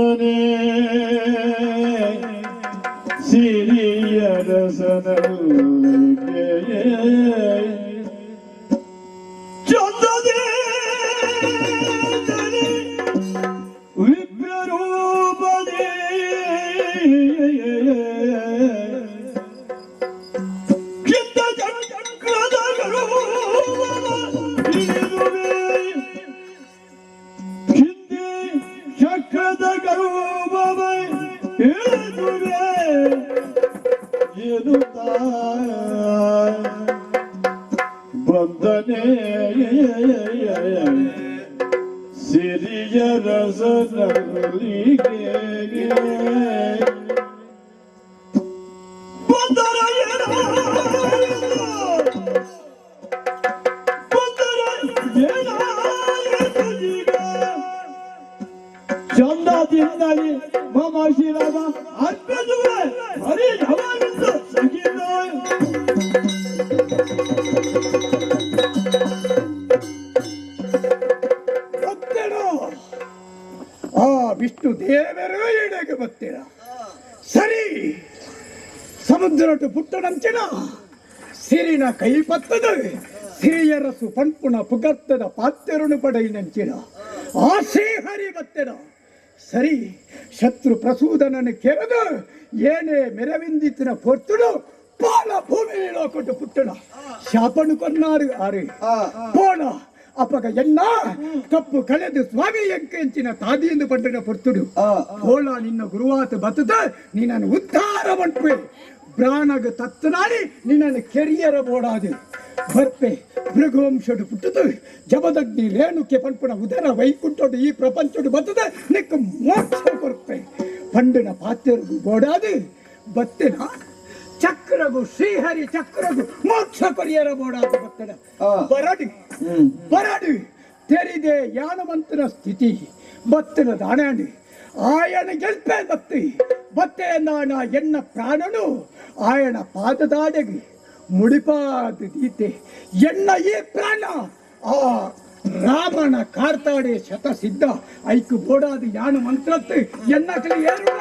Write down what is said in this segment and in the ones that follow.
ಬಂದನೆ ಸಿರಿಯರಸನಲ್ಲಿಗೆ ಚಂದದೆ ವಿಪ್ರರೂಪದೇ ಬಂದನೆ ಸಿರಿಯ ರಸನಲ್ಲಿಗೆ ಚಂದದಿಂದಲೇ ಮಮಾಶಿರದ ಅರ್ಪದುವೆ ಹರಿ ಜವಾನಿಂದು ಸಿಗಿದ ಆ ವಿಷ್ಣು ದೇವರು ಎಡೆಗೆ ಬರ್ತೀರ ಸರಿ ಸಮುದ್ರಟ್ಟು ಪುಟ್ಟನಂಚಿನ ಸಿರಿನ ಕೈ ಪತ್ತದ ಸಿರಿಯರಸು ಪಂಪುಣ ಪುಗತ್ತದ ಪಾತ್ಯರುಣು ಪಡೆಯಿನಂಚಿನ ಆ ಶ್ರೀಹರಿ ಬತ್ತೆನ ಸರಿ ಶತ್ರು ಪ್ರಸೂದನನ್ನು ಕೆರೆದು ಏನೇ ಮೆರವಿಂದಿತ್ತಿನ ಪೊರ್ತುಡು ಪಾಲ ಭೂಮಿಯಿಲೋ ಕೊಟ್ಟು ಪುಟ್ಟಣ ಶಾಪನು ಕೊನ್ನಾರು ಆರು ಪೋಣ ಅಪಗ ಎನ್ನ ತಪ್ಪು ಕಳೆದು ಸ್ವಾಮಿ ಎಂಕೆಂಚಿನ ತಾದಿಯಿಂದ ಪಟ್ಟಣ ಪೊರ್ತುಡು ಪೋಳ ನಿನ್ನ ಗುರುವಾತ ಬತ್ತದ ನಿನ್ನನ್ನು ಉದ್ಧಾರ ಮಟ್ಪೆ ಪ್ರಾಣಗ ತತ್ತನಾಡಿ ನಿನ್ನನ್ನು ಕೆರಿಯರ ಬೋಡಾದು ಬರ್ಪೆ ಭೃಗುವಂಶಡು ಪುಟ್ಟದು ಜಬದಗ್ನಿ ರೇಣುಕೆ ಪಂಪುಣ ಉದರ ವೈಕುಂಠೋಡು ಈ ಪ್ರಪಂಚಡು ಬತ್ತದ ನಿಕ್ಕ ಮೋಕ್ಷ ಬರ್ಪೆ ಪಂಡನ ಪಾತ್ಯರಿಗೂ ಬೋಡಾದು ಬತ್ತೆನ ಚಕ್ರಗು ಶ್ರೀಹರಿ ಚಕ್ರಗು ಮೋಕ್ಷ ಪರಿಯರ ಬೋಡಾದು ಬತ್ತಡ ಬರಡು ತೆರಿದೆ ಯಾನವಂತನ ಸ್ಥಿತಿ ಬತ್ತನ ದಾಣಾಂಡು ಆಯನ ಗೆಲ್ಪೆ ಬತ್ತೆ ನಾಣ ಎನ್ನ ಪ್ರಾಣನು ಆಯನ ಪಾದದಾಡೆಗೆ ಮುಡಿಪಾದ ದೀತೆ ಎನ್ನ ಈ ಪ್ರಾಣ ಆ ರಾಮನ ಕಾರ್ತಾಡೆ ಶತ ಸಿದ್ಧ ಐಕು ಬೋಡಾದ ಯಾನ ಮಂತ್ರತ್ತು ಎನ್ನ ಕಲಿ ಏನು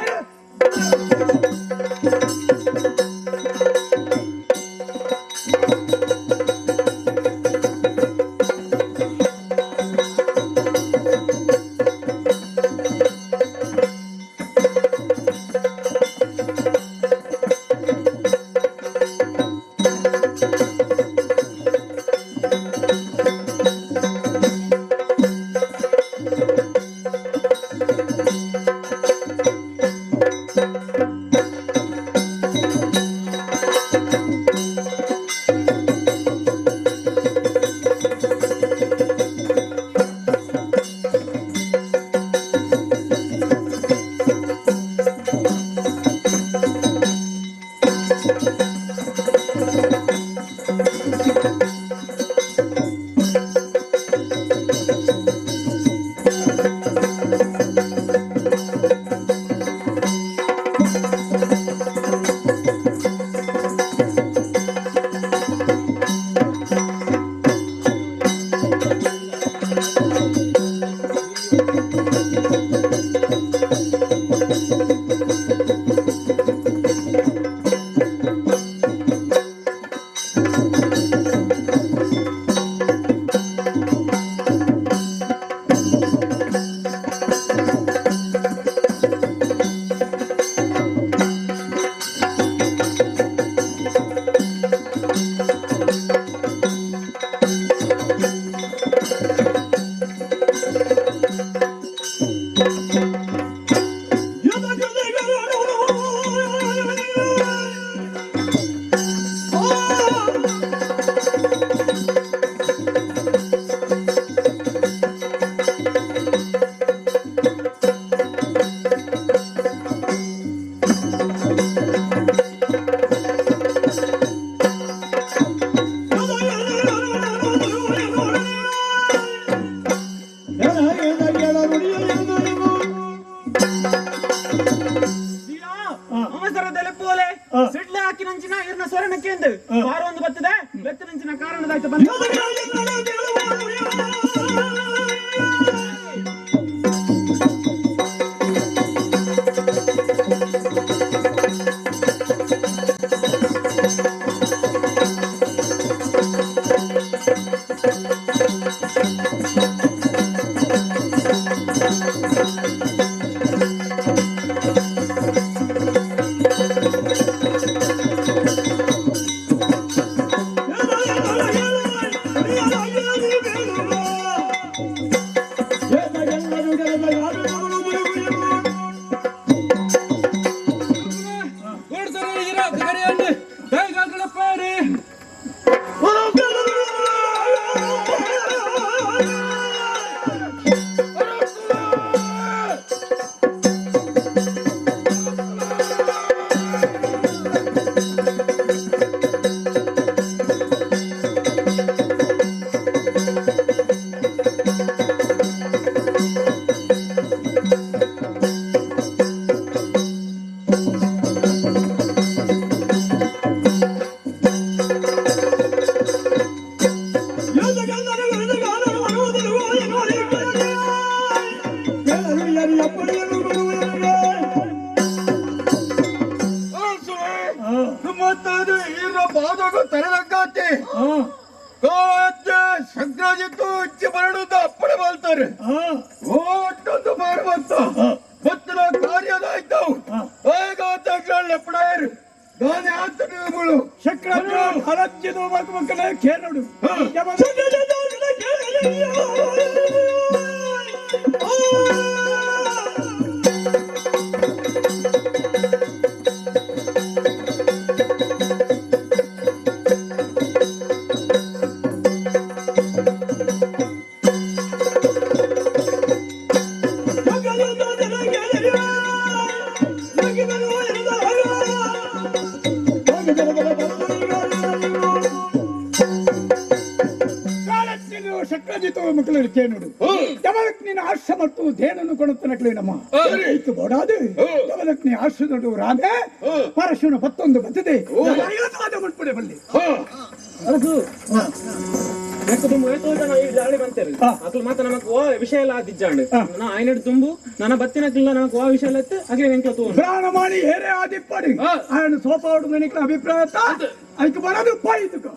ಪಾದಗಳು ತೆರೆಲಕ್ಕಾತಿ ಶಂಕರಾಜಿತ್ತು ಇಚ್ಚೆ ಬರಡುತ್ತ ಅಪ್ಪಣೆ ಮಾಡ್ತಾರೆ ಒಟ್ಟೊಂದು ಮಾಡುವಂತ ಮತ್ತಿನ ಕಾರ್ಯದಾಯ್ತವು ಎಪ್ಪಡಾಯರು ದಾನೆ ಆತಗಳು ಶಂಕರಾಜ ಹರಜ್ಯದು ಮಕ್ಕಳ ಕೇಳೋಡು ಶಕ್ರಜಿತು ಮಕ್ಕಳು ಕೇಳೋಡು ಯಾವದಕ್ಕೆ ನೀನು ಆಶ್ರ ಮತ್ತು ದೇನನ್ನು ಕೊಡುತ್ತನಕ್ಲಿ ನಮ್ಮ ಆಯ್ತು ಬೋಡಾದು ಯಾವದಕ್ಕೆ ನೀ ಆಶ್ರ ನೋಡು ರಾಧೆ ಪರಶುನ ಪತ್ತೊಂದು ಬತ್ತದೆ ಮುಟ್ಬಿಡೆ ಬಲ್ಲಿ ಅರಸು ದಾಳಿ ಬಂತೇರಿ ಅಕ್ಲು ಮಾತ್ರ ನಮಕ್ ಓ ವಿಷಯ ಎಲ್ಲ ಆದಿಜ್ಜಾಂಡು ನಾ ಆಯ್ನಡ್ ತುಂಬು ನನ್ನ ಬತ್ತಿನಕ್ಲಿಲ್ಲ ನಮಕ್ ಓ ವಿಷಯ ಎಲ್ಲ ಅಗ್ಲಿ ಎಂಕ್ಲ ತೂ ಪ್ರಾಣ ಮಾಡಿ ಹೇರೆ ಆದಿಪ್ಪಡಿ ఆయన ಸೋಪ ಹೊಡೆದು ನನಗೆ ಅಭಿಪ್ರಾಯ ಅದಕ್ಕೆ ಬರೋದು ಪಾಯಿತು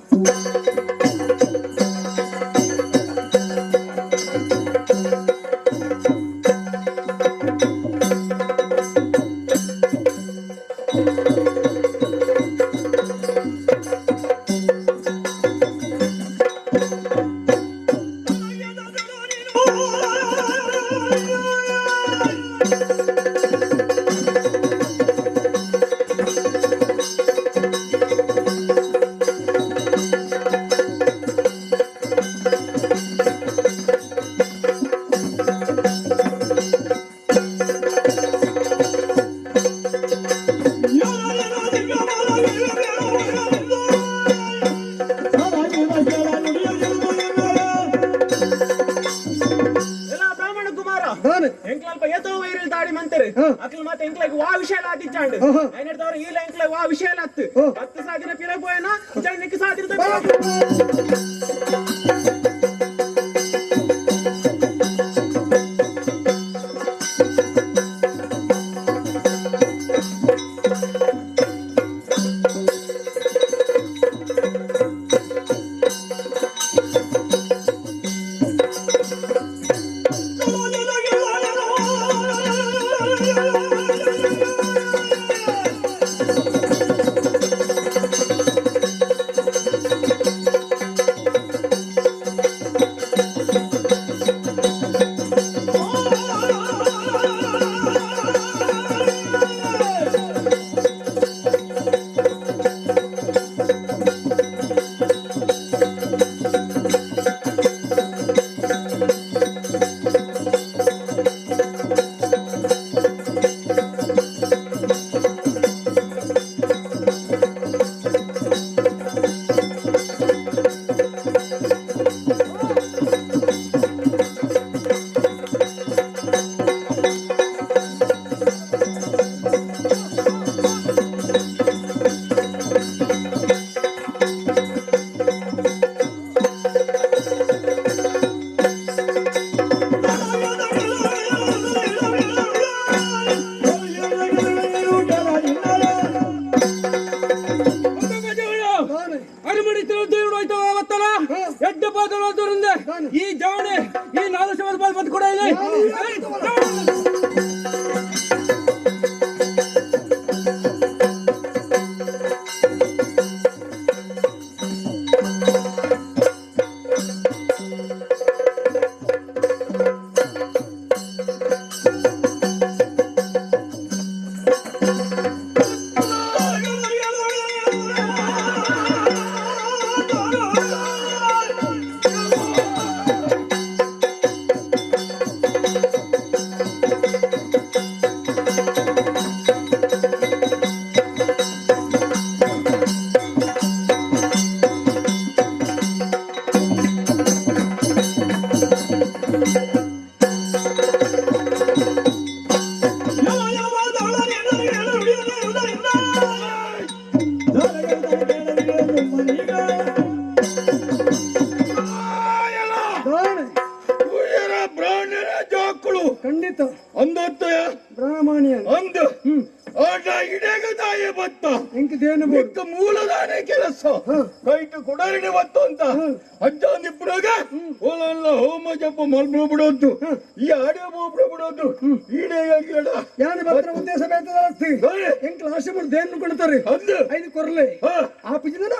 ಎಂಕ್ಲಲ್ಪ ಏತೋ ವೈರಲ್ ದಾಡಿ ಮಂತೇರಿ ಅಕ್ಲ ಮಾತ ಎಂಕ್ಲೈಗ್ ವಾ ವಿಷಯ ಎಲ್ಲ ಆದಿಚ್ಚಾಂಡು ಐನಡ್ದವ್ರು ಈ ಎಂಕ್ಲೈಗ್ ವಾ ವಿಷಯ ಎಲ್ಲ ಹತ್ತು ಸಾದಿನ ಪಿರ ಪೋಯನ ಇಚಾಂಡ್ ನಿಕ್ಕ ಸಾದಿನ ಈ ಜವಣೆ ಈ 4 ವರ್ಷ ಬಂದು ಕೂಡ ಇಲ್ಲ ಖಂಡಿತ ಅಂದತ್ತ ಬ್ರಾಹ್ಮಣಿಯ ಅಂದ ಆಟ ಇಡೇಗ ತಾಯಿ ಬತ್ತ ಎಂಕ ಇಂಕ ದೇನು ಬೋಡು ಇಕ್ಕ ಮೂಲದಾನೆ ಕೆಲಸ ಕೈಟ್ ಕೊಡರಿನ ಬತ್ತು ಅಂತ ಅಜ್ಜ ನಿಪ್ಪುನಾಗ ಓಲೆಲ್ಲ ಹೋಮ ಜಪ ಮಲ್ಬಿಡೋದು ಈ ಆಡಿಯೋ ಬಿಡೋದು ಈಡೇಯಾಗಿ ಯಾನು ಭದ್ರ ಉದ್ದೇಶ ಬೇತದ ಅರ್ಥ ಎಂಕ್ಲ ಆಶೆ ಮಾಡಿ ದೇನು ಕೊಡ್ತಾರೆ ಅಂದು ಐದು ಕೊರಲೆ ಆ ಪಿಜಿನ